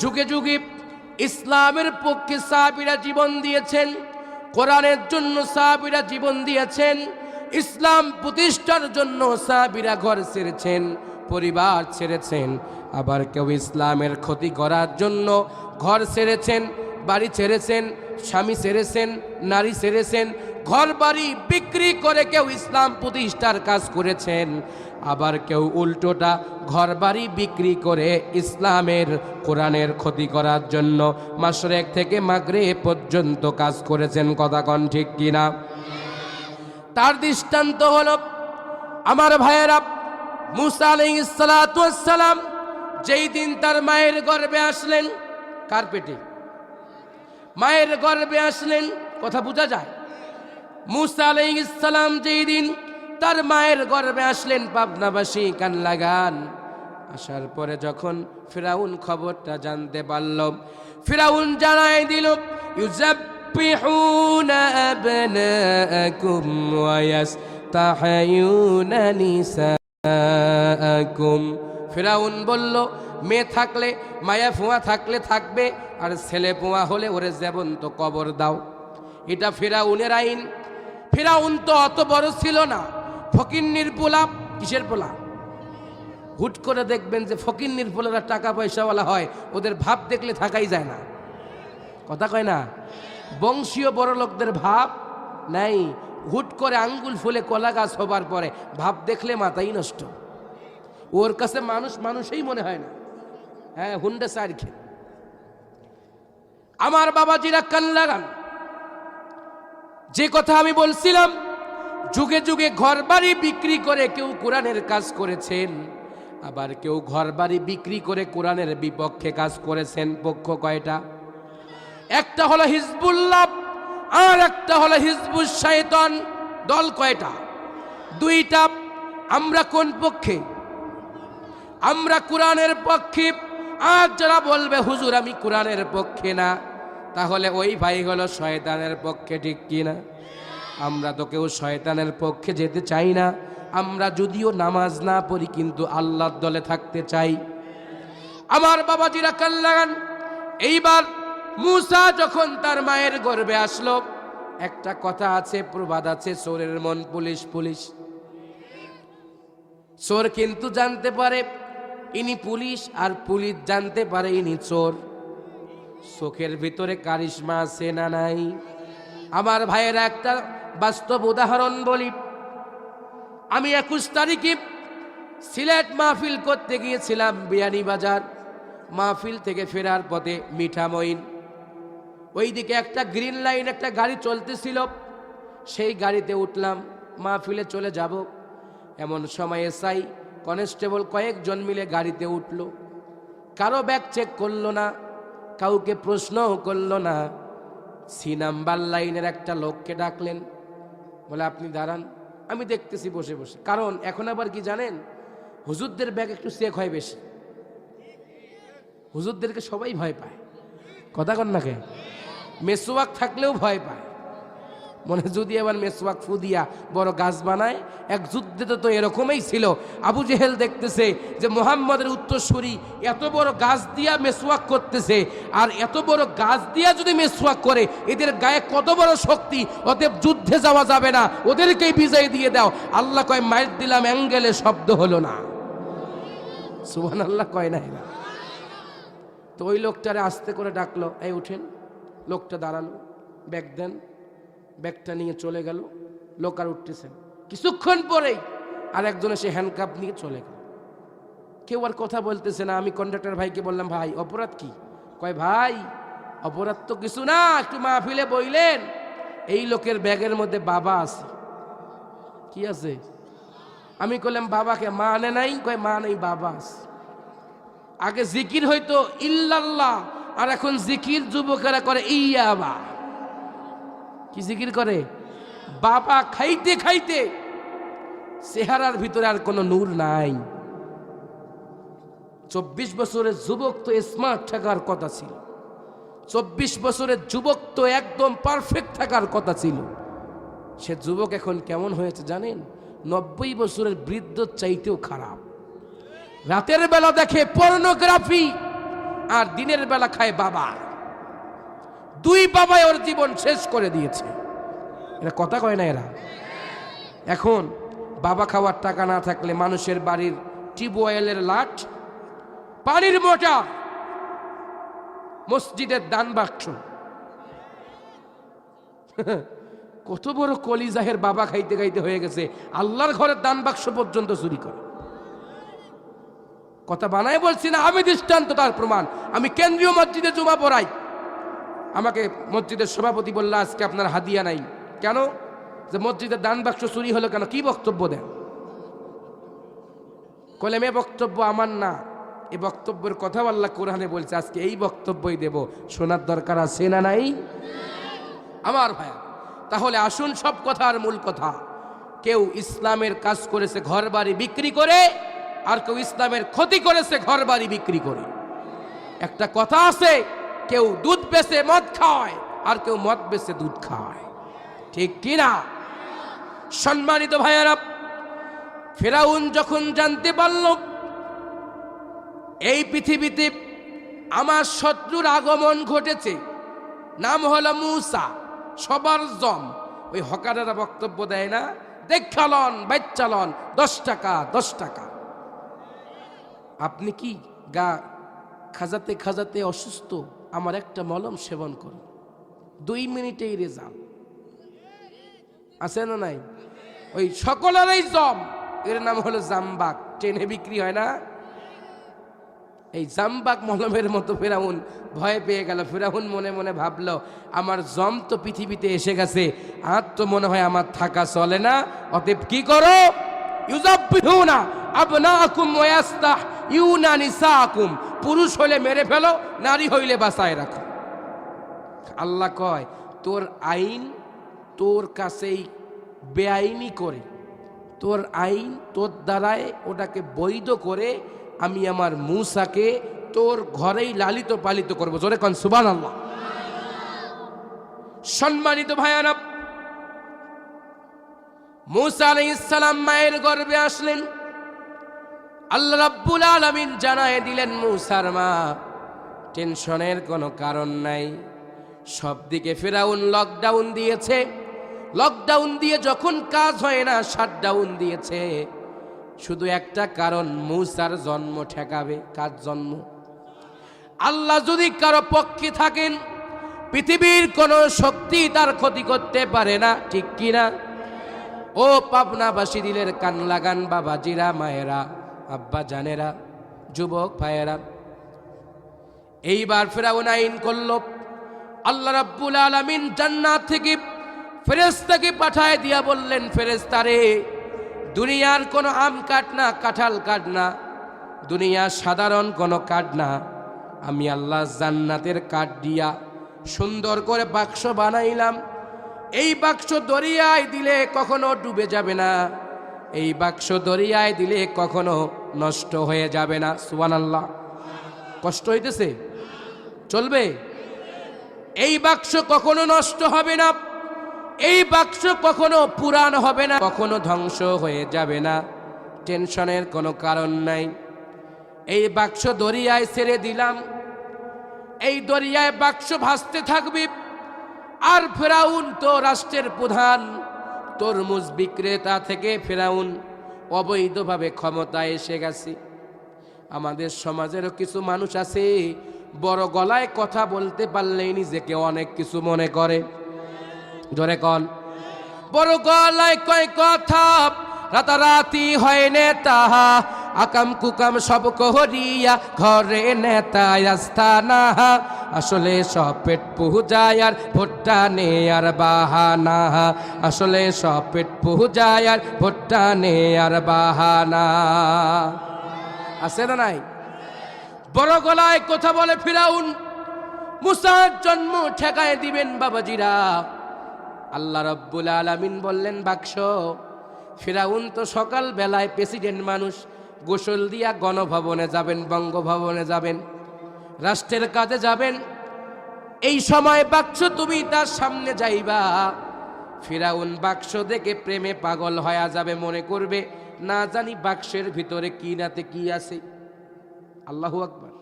যুগে যুগে ইসলামের পক্ষে সাহাবীরা জীবন দিয়েছেন, কোরআনের জন্য সাহাবীরা জীবন দিয়েছেন, ইসলাম প্রতিষ্ঠার জন্য সাহাবীরা ঘর ছেড়েছেন, পরিবার ছেড়েছেন। আবার কেউ ইসলামের ক্ষতি করার জন্য ঘর ছেড়েছেন, বাড়ি ছেড়েছেন, স্বামী ছেড়েছেন, নারী ছেড়েছেন, ঘর বাড়ি বিক্রি করে কেউ ইসলাম প্রতিষ্ঠার কাজ করেছেন। আবার কেউ উল্টোটা ঘর বাড়ি বিক্রি করে ইসলামের কোরআনের ক্ষতি করার জন্য মাশরিক থেকে মাগরিব পর্যন্ত কাজ করেছেন। কথা কোন ঠিক কিনা? তার দৃষ্টান্ত হলো আমার ভাইয়েরা, মুসা আলাইহিস সালাতু ওয়াস সালাম যেই দিন তার মায়ের গর্ভে আসলেন, কার পেটে? মায়ের গর্ভে আসলেন। কথা বোঝা যায়? মুসা আলাইহিস সালাম যেই দিন তার মায়ের গর্ভে আসলেন, পাবনাবাসী কান লাগান। আসার পরে যখন ফিরাউন খবরটা জানতে পারল, ফিরাউন জানায় দিল, ইউযাব্বিহুনা আবনাআকুম ওয়া ইস্তাহয়ুনা নিসাআকুম। ফিরাউন বলল, মেয়ে থাকলে, মায়া ফুয়া থাকলে থাকবে, আর ছেলে ফুয়া হলে ওরে জীবন্ত কবর দাও। এটা ফিরাউনের আইন। ফিরাউন তো অত বড় ছিল না, ফকিন্নির পোলা। কিসের পোলা? হুট করে দেখবেন যে ফকিন্নির পোলারা টাকা পয়সাওয়ালা হয়, ওদের ভাব দেখলে থাকাই যায় না। কথা কয় না? বংশীয় বড় লোকদের ভাব নাই। হুট করে আঙ্গুল ফুলে কলা গাছ হবার পরে ভাব দেখলে মাথাই নষ্ট। ওর কাছে মানুষ মানুষই মনে হয় না। হ্যাঁ, হুন্ডা সার খেয়ে। আমার বাবাজিরা কান লাগান, যে কথা আমি বলছিলাম, যুগে যুগে ঘর বাড়ি বিক্রি করে কেউ কোরআনের কাজ করেছেন, আবার কেউ ঘর বাড়ি বিক্রি করে কোরআনের বিপক্ষে কাজ করেছেন। পক্ষ কয়টা? একটা হলো হিজবুল্লাহ, আর একটা হলো হিজবুশ শায়তান। দল কয়টা? দুইটা। আমরা কোন পক্ষে? আমরা কোরআনের পক্ষে। আর যারা বলবে হুজুর আমি কোরআনের পক্ষে না, তাহলে ওই ভাই হলো শয়তানের পক্ষে। ঠিক কিনা? আমরা তো কেউ শয়তানের পক্ষে যেতে চাই না। আমরা যদিও নামাজ না পড়ি, কিন্তু আল্লাহর দলে থাকতে চাই। আমার বাবাজিরা কান লাগান, এইবার মুসা যখন তার মায়ের গর্ভে আসলো, একটা কথা আছে, প্রবাদ আছে, চোরের মন পুলিশ পুলিশ। চোর কিন্তু জানতে পারে ইনি পুলিশ, আর পুলিশ জানতে পারে ইনি চোর। চোখের ভিতরে কারিশমা আছে না নাই? আমার ভাইয়েরা, একটা বাস্তব উদাহরণ বলি। আমি 21 তারিখে সিলেট মাহফিল করতে গিয়েছিলাম বিয়ানীবাজার। মাহফিল থেকে ফেরার পথে মিঠামইন, ওইদিকে একটা গ্রিন লাইন একটা গাড়ি চলতেছিল, সেই গাড়িতে উঠলাম, মাহফিলে চলে যাব। এমন সময় এসআই কনস্টেবল কয়েকজন মিলে গাড়িতে উঠল। কারো ব্যাগ চেক করলো না, কাউকে প্রশ্নও করলো না। সি নাম্বার লাইনের একটা লোককে ডাকলেন, বলে আপনি দাঁড়ান, আমি দেখতেছি বসে বসে। কারণ এখন আবার কি জানেন, হুজুরদের ব্যাগ একটু চেক হয় বেশি। হুজুরদেরকে সবাই ভয় পায়। কথা কন না কে? মেসওয়াক থাকলেও ভয় পায়। মনে যদি আবার মেসওয়াক ফু দিয়া বড় গাছ বানায়। এক যুদ্ধে তো এরকমই ছিল। আবু জেহেল দেখতেছে যে মুহাম্মদের উত্তরসূরি এত বড় গাছ দিয়া মেসওয়াক করতেছে, আর এত বড় গাছ দিয়া যদি মেসওয়াক করে, এদের গায়ে কত বড় শক্তি, অতএব যুদ্ধে যাওয়া যাবে না, ওদেরকেই বিজয় দিয়ে দাও। আল্লাহ কয় মাইর দিলাম, অ্যাঙ্গেলে শব্দ হলো না। সুবহানাল্লাহ কয় না? তো ওই লোকটারে আস্তে করে ডাকলো, এই উঠেন। লোকটা দাঁড়ালো, ব্যাগ দেন। ব্যাগটা নিয়ে চলে গেল। লোক আর উঠতেছেন। কিছুক্ষণ পরেই আর একজন এসে হ্যান্ডকাপ নিয়ে চলে গেল। কেউ আর কথা বলতেছে না। আমি কন্ডাক্টর ভাইকে বললাম, ভাই অপরাধ কি? কয় ভাই অপরাধ তো কিছু না, একটু মাহফিলে বইলেন, এই লোকের ব্যাগের মধ্যে বাবা আছে। কি আছে? আমি কইলাম বাবাকে? মা আনে নাই? কয় মা নেই, বাবা আছে। আগে জিকির হইতো ইল্লাল্লাহ, আর এখন জিকির যুবকেরা করে ইয়াবা। কি জিকির করে? বাবা খাইতে খাইতে চেহারার ভিতরে আর কোনো নূর নাই। 24 বছরের যুবক তো স্মার্ট থাকার কথা ছিল। 24 বছরের যুবক তো একদম পারফেক্ট থাকার কথা ছিল। সে যুবক এখন কেমন হয়েছে জানেন? 90 বছরের বৃদ্ধ চাইতেও খারাপ। রাতের বেলা দেখে পর্নোগ্রাফি, আর দিনের বেলা খায় বাবা। দুই বাবাই ওর জীবন শেষ করে দিয়েছে। এরা কথা কয় না এরা। এখন বাবা খাওয়ার টাকা না থাকলে মানুষের বাড়ির টিউবওয়েলের লাট, পানির মোটর, মসজিদের দান বাক্স, কত বড় কলিজাহের বাবা খাইতে খাইতে হয়ে গেছে আল্লাহর ঘরের দান বাক্স পর্যন্ত চুরি করে। কথা বানায় বলছি না, আমি দৃষ্টান্ত, তার প্রমাণ। আমি কেন্দ্রীয় মসজিদে জুমা পড়াই, আমাকে মসজিদের সভাপতি বলল আজকে আপনার হাদিয়া নাই। কেন? যে মসজিদের দান বাক্স চুরি হলো কেন, কি বক্তব্য দেন? কলেমে বক্তব্য আমার না, এই বক্তব্যের কথা আল্লাহ কোরআনে বলছে, আজকে এই বক্তব্যই দেব। শোনার দরকার আছে না নাই আমার ভাইয়া? তাহলে আসুন, সব কথার মূল কথা, কেউ ইসলামের কাজ করেছে ঘর বাড়ি বিক্রি করে, আর কেউ ইসলামের ক্ষতি করেছে ঘর বাড়ি বিক্রি করে। একটা কথা আছে, কেউ দুধ বেচে মদ খায়, আর কেউ মদ বেচে দুধ খায়, ঠিক কিনা? সম্মানিত ভাইয়েরা, ফিরাউন যখন জানতে পারল এই পৃথিবীতে আমার শত্রুর আগমন ঘটেছে, নাম হলো মূসা, সবার জম, ওই হকারেরা বক্তব্য দেয় না, দেখালন বাচ্চালন 10 টাকা 10 টাকা। আপনি কি গা খাজাতে খাজাতে অসুস্থ, আমার একটা মলম সেবন করুন, 2 মিনিটেই রেজাল্ট। আছে না নাই? ওই সকলেরই জম, এর নাম হলো জামবাক, ট্রেনে বিক্রি হয় না? এই জামবাক মলমের মতো ফিরাউন ভয় পেয়ে গেল। ফিরাউন মনে মনে ভাবলো, আমার জম তো পৃথিবীতে এসে গেছে, আর তো মনে হয় আমার থাকা চলে না। অতএব কি করো? ইউযাব্বিহুনা আবনাআকুম ওয়া ইয়াস্তাহইউনা নিসাআকুম, পুরুষ হলে মেরে ফেলো, নারী হইলে বাঁচায় রাখো। আল্লাহ কয়, তোর আইন তোর কাছেই বেআইনি করে, তোর আইন তোর দ্বারায় ওটাকে বৈধ করে আমি আমার মূসাকে তোর ঘরেই লালিত পালিত করবো। জোরে কোন সুবহানাল্লাহ। সম্মানিত ভাইয়ারা, মূসা আলাইহিস সালাম মায়ের গর্ভে আসলেন। আল্লাহ রাব্বুল আলামিন জানায় দিলেন, মূসার মা, টেনশনের কোনো কারণ নাই। সব দিকে ফিরাউন লকডাউন দিয়েছে, লকডাউন দিয়ে যখন কাজ হয় না শাটডাউন দিয়েছে। শুধু একটা কারণ, মূসার জন্ম ঠেকাবে। কার জন্ম? আল্লাহ যদি কারো পক্ষে থাকেন, পৃথিবীর কোনো শক্তি তার ক্ষতি করতে পারে না, ঠিক কিনা? ও পাবনাবাসী, দিলের কান লাগান বাবাজিরা, মায়েরা, আব্বা জানেরা, যুবক ভাইয়েরা। এইবার ফিরাউন আইন করল, আল্লাহ রাব্বুল আলামিন জান্নাত থেকে ফেরেশতাকে পাঠায় দিয়া বললেন, ফেরেশতারে, দুনিয়ার কোনো আম কাঠ না, কাঁঠাল কাঠ না, দুনিয়ার সাধারণ কোনো কাঠ না, আমি আল্লাহ জান্নাতের কাঠ দিয়া সুন্দর করে বাক্স বানাইলাম। এই বাক্স দরিয়ায় দিলে কখনো ডুবে যাবে না, এই বাক্স দরিয়ায় দিলে কখনো নষ্ট হয়ে যাবে না। সুবহানাল্লাহ। কষ্ট হইতেছে? চলবে? এই বাক্স কখনো নষ্ট হবে না, এই বাক্স কখনো পুরান হবে না, কখনো ধ্বংস হয়ে যাবে না, টেনশনের কোনো কারণ নাই। এই বাক্স দরিয়ায় ছেড়ে দিলাম, এই দরিয়ায় বাক্স ভাসতে থাকবে। আর ফিরাউন তো রাষ্ট্রের প্রধান, তরমুজ বিক্রেতা থেকে ফিরাউন অবৈধভাবে ক্ষমতায় এসে গেছে। আমাদের সমাজেরও কিছু মানুষ আছে, বড় গলায় কথা বলতে পারলেই নিজেকে অনেক কিছু মনে করে। জোরে কন। বড় গলায় কয় কথা, রাতারাতি হয় নেতা, আকাম কুকাম সব করিয়া ঘরে নেতা আস্তানা, আসলে সব পেট পূজায় আর ভোট্টা নে আর বাহানা, আসলে সব পেট পূজায় আর ভোট্টা নে আর বাহানা। আছে না নাই? বড় গলায় কথা বলে ফিরাউন। মূসার জন্ম ঠেকায় দিবেন বাবাজিরা। আল্লাহ রাব্বুল আলামিন বললেন বাক্স। ফিরাউন তো সকাল বেলায় প্রেসিডেন্ট মানুষ, গোসল দিয়া গণভবনে যাবেন, বঙ্গভবনে যাবেন, রাষ্ট্রের কাজে যাবেন। এই সময় বাক্স তুমি তার সামনে যাইবা, ফিরাউন বাক্স দেখে প্রেমে পাগল হয়ে যাবে, মনে করবে না জানি বাক্সের ভিতরে কি নাতে কি আছে। আল্লাহু আকবার।